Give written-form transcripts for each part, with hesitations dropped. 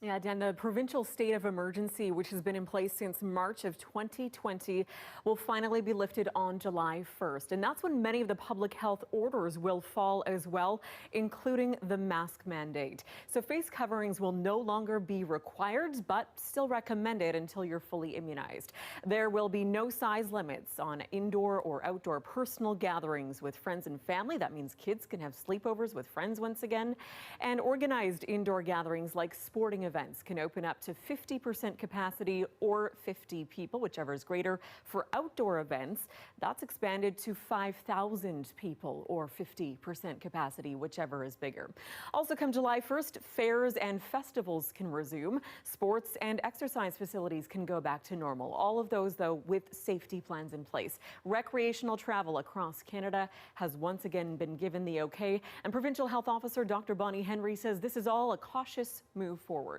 Yeah, Dan, the provincial state of emergency, which has been in place since March of 2020, will finally be lifted on July 1st. And that's when many of the public health orders will fall as well, including the mask mandate. So face coverings will no longer be required, but still recommended until you're fully immunized. There will be no size limits on indoor or outdoor personal gatherings with friends and family. That means kids can have sleepovers with friends once again. And organized indoor gatherings like sporting events can open up to 50% capacity or 50 people, whichever is greater. For outdoor events, that's expanded to 5,000 people or 50% capacity, whichever is bigger. Also, come July 1st, fairs and festivals can resume. Sports and exercise facilities can go back to normal. All of those, though, with safety plans in place. Recreational travel across Canada has once again been given the okay. And Provincial Health Officer Dr. Bonnie Henry says this is all a cautious move forward.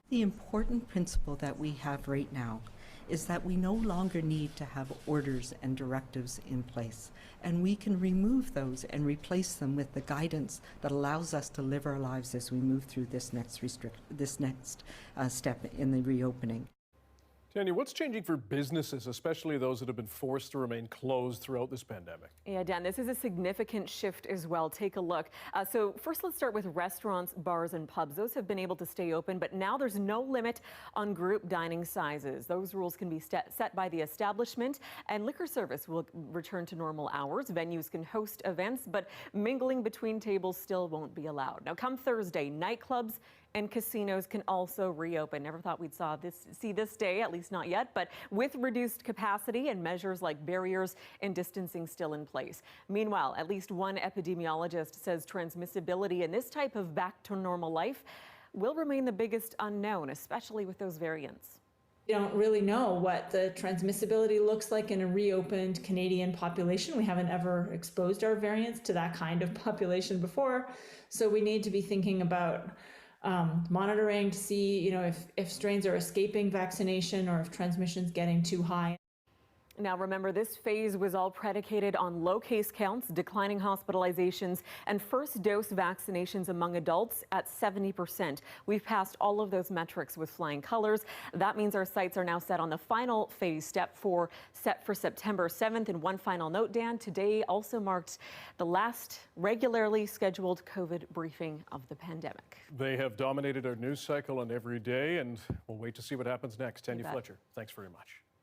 The important principle that we have right now is that we no longer need to have orders and directives in place, and we can remove those and replace them with the guidance that allows us to live our lives as we move through this next step in the reopening. Tanya, what's changing for businesses, especially those that have been forced to remain closed throughout this pandemic? Yeah, Dan, this is a significant shift as well. Take a look. So first, let's start with restaurants, bars, and pubs. Those have been able to stay open, but now there's no limit on group dining sizes. Those rules can be set by the establishment, and liquor service will return to normal hours. Venues can host events, but mingling between tables still won't be allowed. Now, come Thursday, nightclubs and casinos can also reopen. Never thought we'd see this day, at least not yet, but with reduced capacity and measures like barriers and distancing still in place. Meanwhile, at least one epidemiologist says transmissibility in this type of back to normal life will remain the biggest unknown, especially with those variants. We don't really know what the transmissibility looks like in a reopened Canadian population. We haven't ever exposed our variants to that kind of population before. So we need to be thinking about monitoring to see, if strains are escaping vaccination or if transmission's getting too high. Now, remember, this phase was all predicated on low case counts, declining hospitalizations, and first dose vaccinations among adults at 70%. We've passed all of those metrics with flying colors. That means our sights are now set on the final phase set for September 7th. And one final note, Dan, today also marked the last regularly scheduled COVID briefing of the pandemic. They have dominated our news cycle and every day, and we'll wait to see what happens next. Tanya Fletcher, thanks very much.